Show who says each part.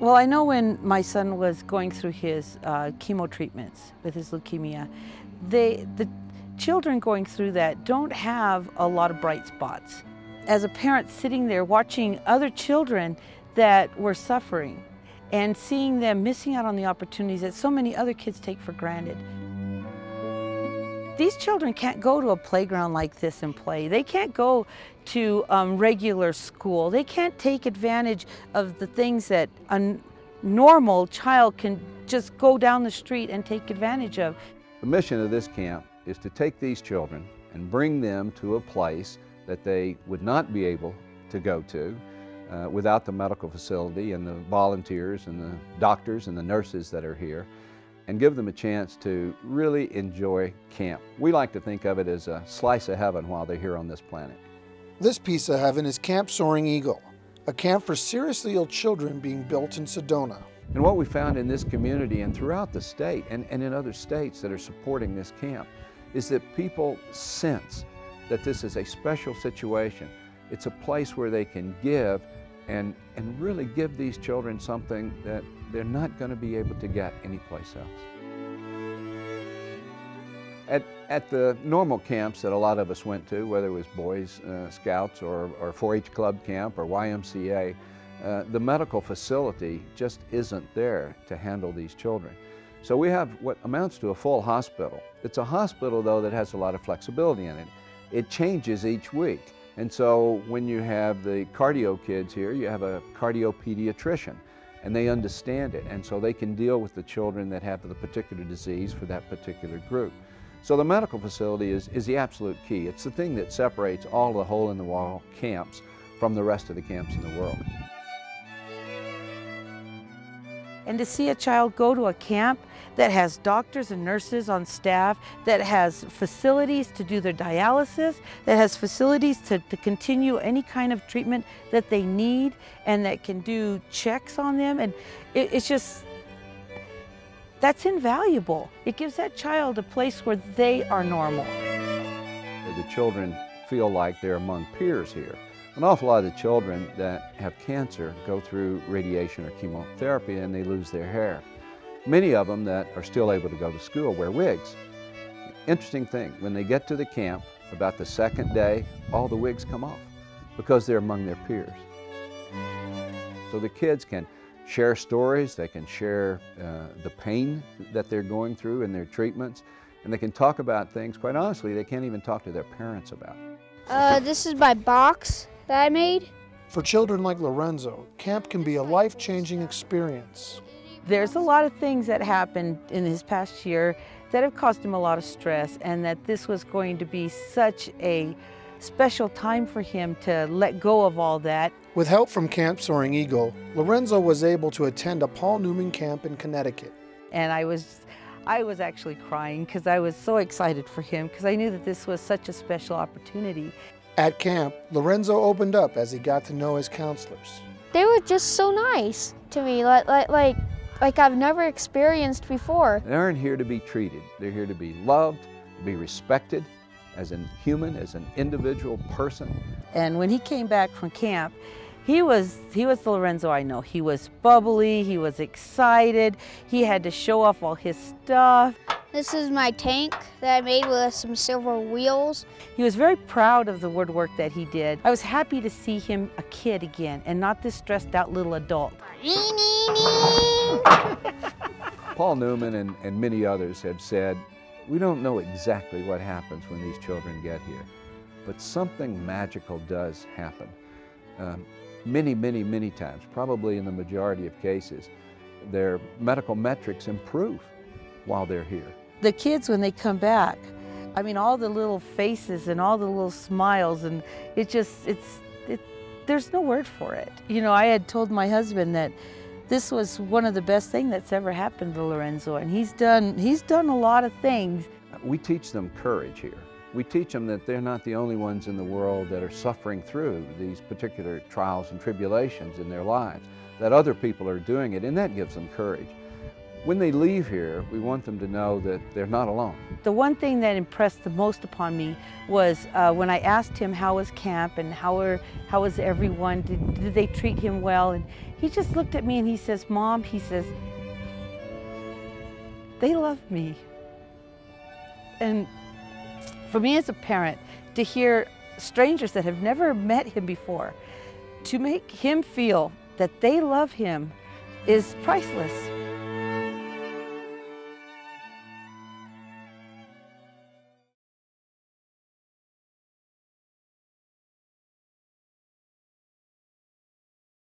Speaker 1: Well, I know when my son was going through his chemo treatments with his leukemia, the children going through that don't have a lot of bright spots. As a parent sitting there watching other children that were suffering and seeing them missing out on the opportunities that so many other kids take for granted. These children can't go to a playground like this and play. They can't go to regular school. They can't take advantage of the things that a normal child can just go down the street and take advantage of.
Speaker 2: The mission of this camp is to take these children and bring them to a place that they would not be able to go to without the medical facility and the volunteers and the doctors and the nurses that are here, and give them a chance to really enjoy camp. We like to think of it as a slice of heaven while they're here on this planet.
Speaker 3: This piece of heaven is Camp Soaring Eagle, a camp for seriously ill children being built in Sedona.
Speaker 2: And what we found in this community and throughout the state and in other states that are supporting this camp is that people sense that this is a special situation. It's a place where they can give and really give these children something that they're not going to be able to get anyplace else. At the normal camps that a lot of us went to, whether it was Boys Scouts or 4-H Club camp or YMCA, the medical facility just isn't there to handle these children. So we have what amounts to a full hospital. It's a hospital, though, that has a lot of flexibility in it. It changes each week. And so when you have the cardio kids here, you have a cardio pediatrician, and they understand it. And so they can deal with the children that have the particular disease for that particular group. So the medical facility is the absolute key. It's the thing that separates all the hole-in-the-wall camps from the rest of the camps in the world.
Speaker 1: And to see a child go to a camp that has doctors and nurses on staff, that has facilities to do their dialysis, that has facilities to continue any kind of treatment that they need, and that can do checks on them, and it's just, that's invaluable. It gives that child a place where they are normal.
Speaker 2: The children feel like they're among peers here. An awful lot of the children that have cancer go through radiation or chemotherapy and they lose their hair. Many of them that are still able to go to school wear wigs. Interesting thing, when they get to the camp, about the second day, all the wigs come off because they're among their peers. So the kids can share stories, they can share the pain that they're going through in their treatments, and they can talk about things, quite honestly, they can't even talk to their parents about.
Speaker 4: This is my box that I made.
Speaker 3: For children like Lorenzo, camp can be a life-changing experience.
Speaker 1: There's a lot of things that happened in his past year that have caused him a lot of stress, and that this was going to be such a special time for him to let go of all that.
Speaker 3: With help from Camp Soaring Eagle, Lorenzo was able to attend a Paul Newman camp in Connecticut.
Speaker 1: And I was actually crying because I was so excited for him, because I knew that this was such a special opportunity.
Speaker 3: At camp, Lorenzo opened up as he got to know his counselors.
Speaker 4: They were just so nice to me, like I've never experienced before.
Speaker 2: They aren't here to be treated. They're here to be loved, to be respected as a human, as an individual person.
Speaker 1: And when he came back from camp, he was the Lorenzo I know. He was bubbly, he was excited, he had to show off all his stuff.
Speaker 4: This is my tank that I made with some silver wheels.
Speaker 1: He was very proud of the woodwork that he did. I was happy to see him a kid again and not this stressed out little adult.
Speaker 2: Paul Newman and many others have said, we don't know exactly what happens when these children get here, but something magical does happen. Many times, probably in the majority of cases, their medical metrics improve while they're here.
Speaker 1: The kids, when they come back, I mean, all the little faces and all the little smiles, and there's no word for it. You know, I had told my husband that this was one of the best things that's ever happened to Lorenzo, and he's done a lot of things.
Speaker 2: We teach them courage here. We teach them that they're not the only ones in the world that are suffering through these particular trials and tribulations in their lives, that other people are doing it, and that gives them courage. When they leave here, we want them to know that they're not alone.
Speaker 1: The one thing that impressed the most upon me was when I asked him how was camp and how was everyone, did they treat him well? And he just looked at me and he says, Mom, he says, they love me. And for me as a parent, to hear strangers that have never met him before, to make him feel that they love him is priceless.